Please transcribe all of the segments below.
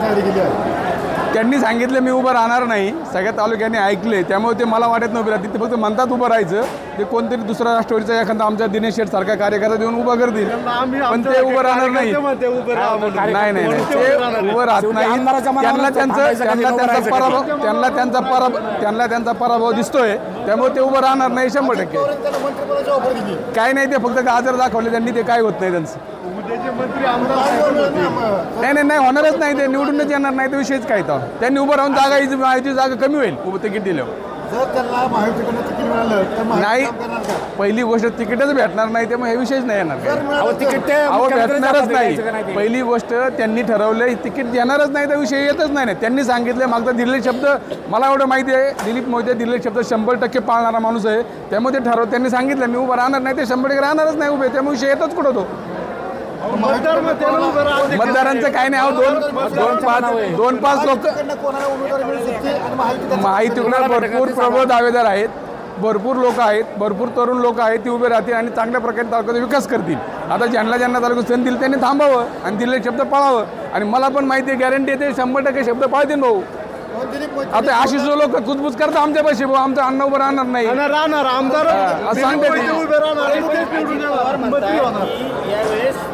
तयारी केली आहे? त्यांनी सांगितलं मी उभं राहणार नाही, सगळ्या तालुक्यांनी ऐकले, त्यामुळे ते मला वाटत नव्हते राहतील. ते फक्त म्हणतात उभं राहायचं, ते कोणतरी दुसरा राष्ट्रवादीचा एखादा आमच्या दिनेश शेठ सारखा कार्यकर्ता देऊन उभं करतील, पण ते उभं राहणार नाही. नाही नाही नाही, ते उभं राहत नाही. त्यांना त्यांचा पराभव दिसतोय, त्यामुळे ते उभं राहणार नाही 100%. काय नाही, ते फक्त गाजर दाखवले त्यांनी, ते काय होत नाही त्यांचं. नाही होणारच नाही, ते निवडूनच येणार नाही, तर विषयच काय तर. त्यांनी उभं राहून जागा कमी होईल उभं तिकीट दिल्यावर. जर त्यांना महायुतीकडनं तिकीट मिळालं तर नाही, पहिली गोष्ट तिकीटच भेटणार नाही, त्यामुळे हे विषयच नाही येणार. भेटणारच नाही. पहिली गोष्ट त्यांनी ठरवलं तिकीट देणारच नाही, तर विषय येतच नाही. त्यांनी सांगितले, मागचा दिलेले शब्द मला एवढं माहिती आहे, दिलीप मोहिते दिलेले शब्द 100% पाळणारा माणूस आहे, त्यामुळे ते त्यांनी सांगितलं मी उभं राहणार नाही, ते 100% राहणारच नाही उभे, त्यामुळे विषय येतच कुठं तो. मतदारांचं काय नाही. दोन पाच लोक माहितीकडे भरपूर प्रबळ दावेदार आहेत, भरपूर लोक आहेत, भरपूर तरुण लोक आहेत, ती उभे राहतील आणि चांगल्या प्रकारे तालुक्याचा विकास करतील. आता ज्यांना तालुक्यात संधी दिली त्यांनी थांबावं आणि दिलेले शब्द पाळावं. आणि मला पण माहिती आहे, गॅरंटी येते 100% शब्द पाळतील भाऊ. आता अशी जो लोक कुजबूज करतात आमच्या पैसे भाऊ, आमचं अन्न उभं राहणार नाही, सांगते.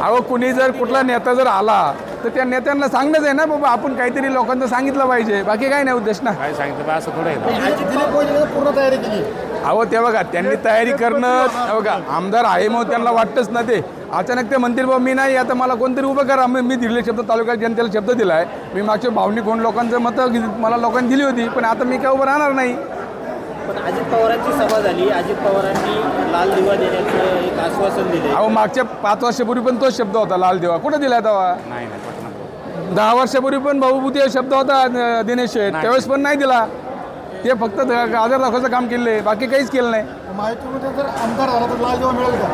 अहो कुणी जर कुठला नेता जर आला तर त्या नेत्यांना सांगणंच आहे ना बाबा, आपण काहीतरी लोकांना सांगितलं पाहिजे, बाकी काय नाही उद्देश ना. काय सांगितलं असं थोडं पूर्ण तयारी केली. अहो ते बघा, त्यांनी तयारी करणं बघा, आमदार आहे मग त्यांना वाटतंच ना. ते अचानक ते म्हणतील बाबा मी नाही, आता मला कोणतरी उभं करा. मी दिलेले शब्द तालुक्यात जनतेला शब्द दिला आहे, मी मागच्या भावनिक कोण लोकांचं मतं मला लोकांनी दिली होती, पण आता मी काय उभं राहणार नाही. पण अजित पवारांची सभा झाली, अजित पवारांनी लाल दिवा देण्याचं एक आश्वासन दिले. अहो मागच्या 5 वर्षापूर्वी पण तोच शब्द होता, लाल दिवा कुठं दिला तेव्हा? 10 वर्षापूर्वी पण भाऊभूती शब्द होता दिनेश शेठ, त्यावेळेस पण नाही दिला. ते फक्त गाजर दाखवायचं काम केलं, बाकी काहीच केलं नाही. माहितीमध्ये जर आमदार झाला तर लाल दिवा मिळेल का?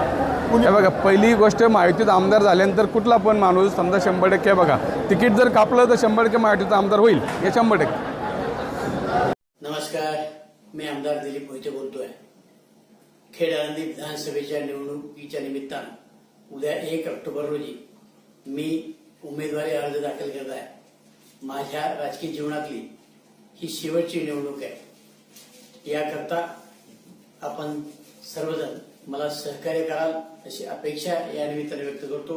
हे बघा, पहिली गोष्ट माहितीत आमदार झाल्यानंतर कुठला पण माणूस समजा 100% बघा तिकीट जर कापलं तर 100% माहितीचा आमदार होईल, हे 100%. नमस्कार, मी आमदार दिलीप मोहिते बोलतोय. खेड आळंदी विधानसभेच्या निवडणुकीच्या निमित्तानं उद्या 1 ऑक्टोबर रोजी मी उमेदवारी अर्ज दाखल करत आहे. माझ्या राजकीय जीवनातली ही शेवटची निवडणूक आहे. याकरता आपण सर्वजण मला सहकार्य कराल अशी अपेक्षा या निमित्ताने व्यक्त करतो.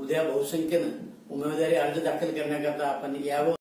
उद्या बहुसंख्येनं उमेदवारी अर्ज दाखल करण्याकरता आपण यावं.